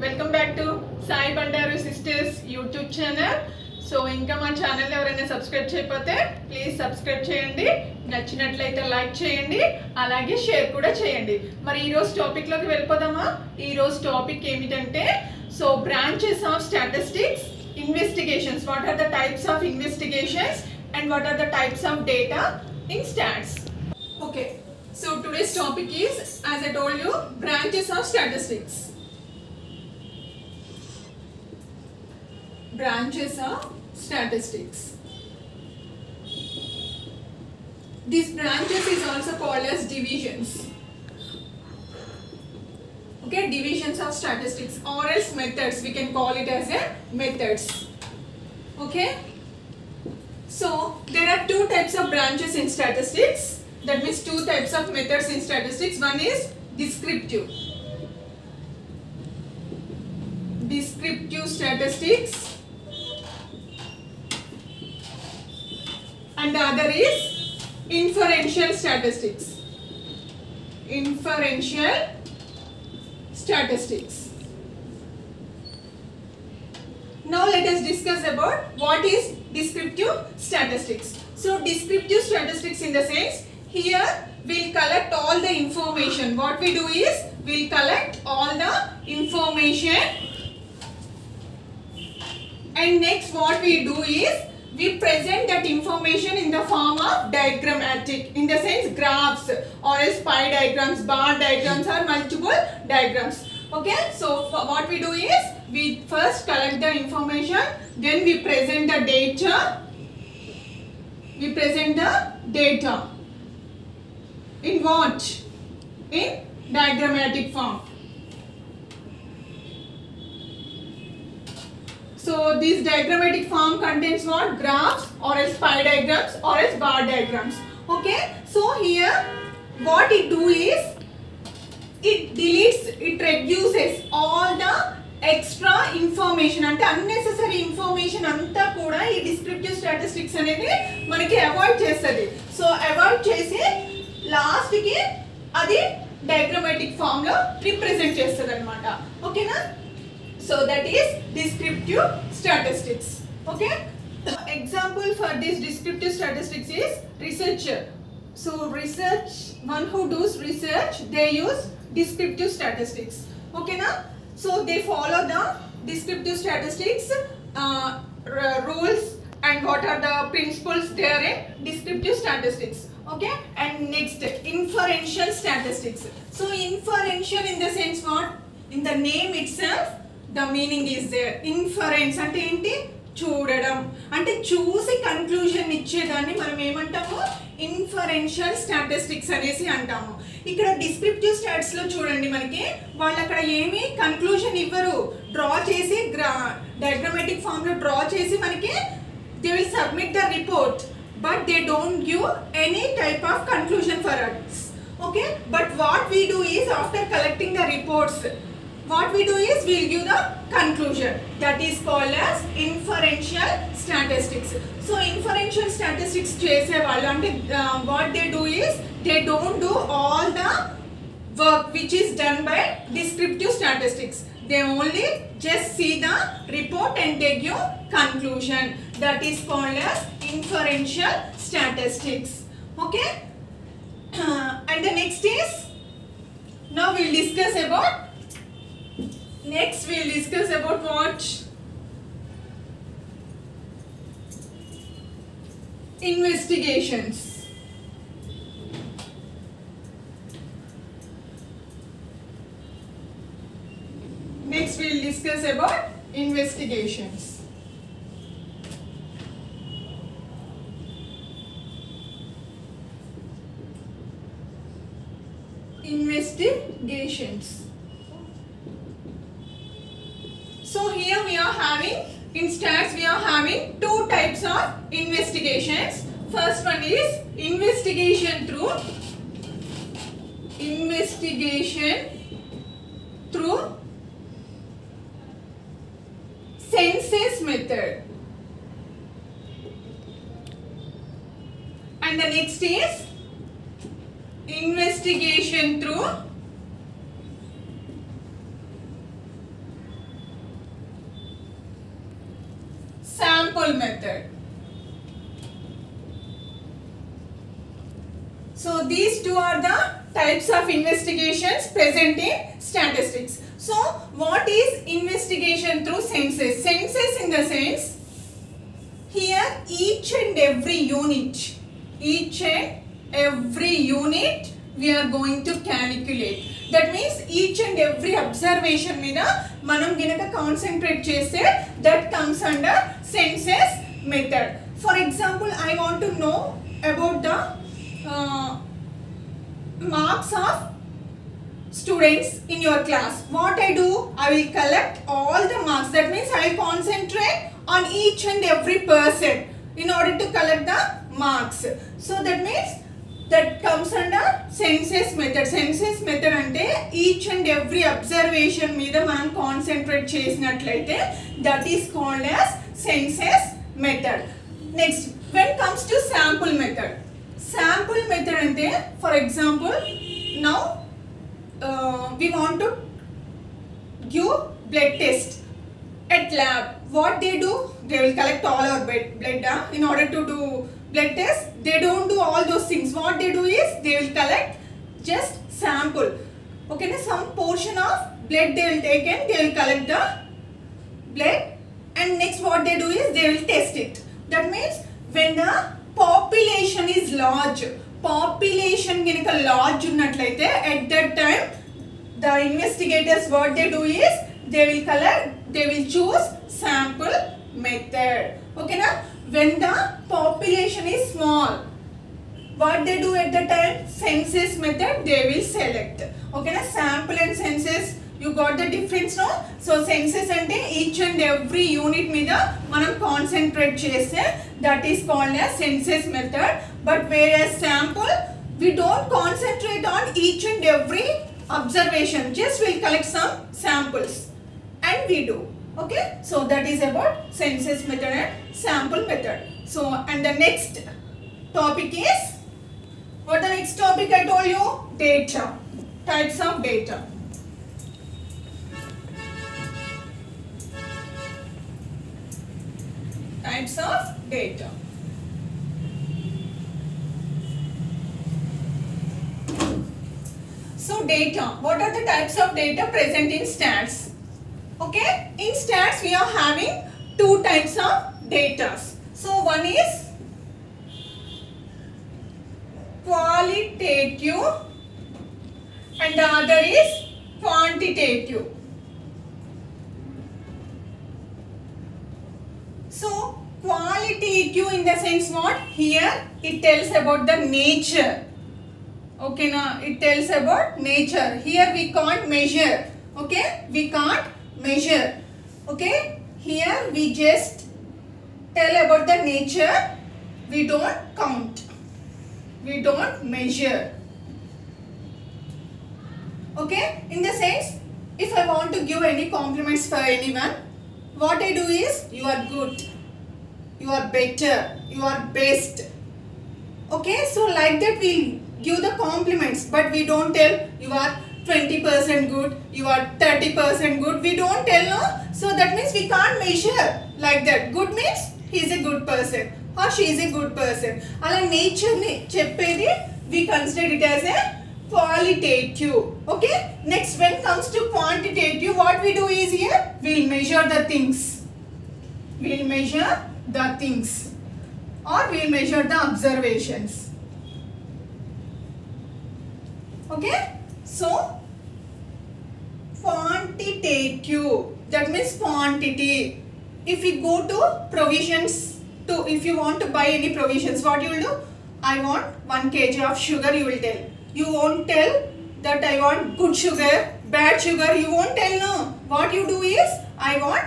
Welcome back to Sai Bandaru sisters YouTube channel. So ఇంకా మా channel ఎవరైనా సబ్స్క్రైబ్ చేయకపోతే ప్లీజ్ సబ్స్క్రైబ్ చేయండి. నచ్చినట్లయితే లైక్ చేయండి, అలాగే షేర్ కూడా చేయండి. మరి ఈరోజు టాపిక్లోకి వెళ్ళిపోదామా? ఈరోజు టాపిక్ ఏమిటంటే so branches of statistics, investigations. What are the types of investigations and what are the types of data in stats. Okay, so today's topic is, as I told you, branches of statistics. Branches of statistics. These branches is also called as divisions. Okay, divisions of statistics or else methods. We can call it as a methods. Okay. So there are two types of branches in statistics. That means two types of methods in statistics. One is descriptive. Descriptive statistics. And the other is inferential statistics. Inferential statistics. Now let us discuss about what is descriptive statistics. So descriptive statistics in the sense, here we'll collect all the information. What we do is we'll collect all the information, and next what we do is we present that information in the form of diagrammatic, in the sense graphs or else pie diagrams, bar diagrams or multiple diagrams. Okay, so what we do is we first collect the information, then we present the data. We present the data in what? In diagrammatic form. So this diagrammatic form contains what? Graphs or else pie diagrams or else bar diagrams. Okay, so here what it do is it deletes, it reduces all the extra information, అంటే unnecessary information అంతా కూడా ఈ descriptive statistics అనేది మనకి avoid చేస్తుంది. So avoid చేసి last కి అది డయాగ్రమాటిక్ ఫామ్ లో రిప్రజెంట్ చేస్తుంది అన్నమాట. ఓకేనా? So that is descriptive statistics. Okay, example for this descriptive statistics is researcher. So research, one who does research, they use descriptive statistics. Okay na? So they follow the descriptive statistics rules and what are the principles there in descriptive statistics. Okay, and next inferential statistics. So inferential in the sense what? In the name itself the meaning is there. Inference అంటే ఏంటి? చూడడం, అంటే చూసి conclusion ఇచ్చేదాన్ని మనం ఏమంటాము? Inferential statistics అనేసి అంటాము. ఇక్కడ డిస్క్రిప్టివ్ స్టాట్స్ లో చూడండి, మనకి వాళ్ళు అక్కడ ఏమి కన్క్లూజన్ ఇవ్వరు. డ్రా చేసి డయాగ్రమాటిక్ ఫామ్ లో డ్రా చేసి మనకి they will submit the report, but they don't give any type of conclusion for us. Okay, but what we do is after collecting the reports, what we do is we will give the conclusion. That is called as inferential statistics. So inferential statistics chese vallu ante what they do is they don't do all the work which is done by descriptive statistics. They only just see the report and they give conclusion. That is called as inferential statistics. Okay, and the next is, now we will discuss about what? Investigations. Next we will discuss about investigations. Investigations. So here we are having, in stats we are having two types of investigations. First one is investigation through census method, and the next is investigation through sample method. So these two are the types of investigations present in statistics. So what is investigation through senses? Senses in the sense, here each and every unit we are going to calculate. That means each and every observation మీద మనం గినక concentrate చేస్తే that comes under senses method. For example, I want to know about the marks of students in your class. What I do, I will collect all the marks. That means I will concentrate on each and every person in order to collect the marks. So that means that comes under senses method. Senses method ante each and every observation meeda manam concentrate chesinatlaite, that is called as senses method. Next, when comes to sample method. Sample method ante, for example, now we want to give blood test at lab. What they do, they will collect all our blood in order to do blood test. They don't do all those things. What they do is they will collect just sample. Okay, some portion of blood they will take and they will collect the blood, and next what they do is they will test it. That means when the population is large, population ginaka large unnatlaite, at that time the investigators what they do is they will choose sample method. Okay na? When the population is small, what they do at the time, census method they will select. Okay na? Sample and census, you got the difference, no? So census ante each and every unit meeda manam concentrate cheste, that is called as census method. But whereas sample, we don't concentrate on each and every observation, just we'll collect some samples and we do. Okay, so that is about census method and sample method. So, and the next topic is, what the next topic I told you? Data. Types of data. Types of data. So data, what are the types of data present in stats? Okay, in stats we are having two types of data. So one is qualitative and the other is quantitative. So qualitative in the sense what? Here it tells about the nature. Okay, now it tells about nature. Here we can't measure. Okay, we can't measure. Okay, here we just tell about the nature. We don't count, we don't measure. Okay, in the sense, if I want to give any compliments for anyone, what I do is, you are good, you are better, you are best. Okay, so like that we give the compliments, but we don't tell you are 20% good, you are 30% good. We don't tell, no? So that means we can't measure like that. Good means he is a good person or she is a good person. Ala nature ni cheppedi, we consider it as a qualitative. Okay, next when comes to quantitative, what we do is here, we will measure the things. We will measure the things or we will measure the observations. Okay, so quantitative, that means quantity. If we go to provisions, if you want to buy any provisions, what you will do? I want 1 kg of sugar, you will tell. You won't tell that I want good sugar, bad sugar, you won't tell, no. What you do is, I want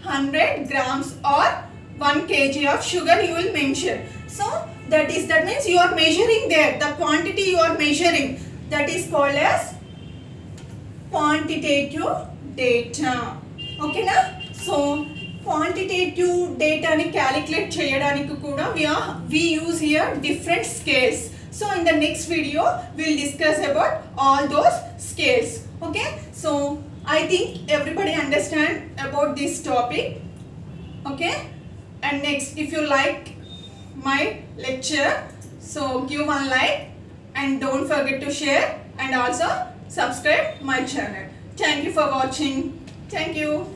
100 grams or 1 kg of sugar, you will mention. So that means you are measuring there, the quantity you are measuring, that is called as quantitative data. Okay na? So quantitative data ni calculate cheyadaniki kuda we use here different scales. So in the next video we will discuss about all those scales. Okay, so I think everybody understand about this topic. Okay, And next, if you like my lecture, so give one like and don't forget to share and also subscribe my channel. Thank you for watching. Thank you.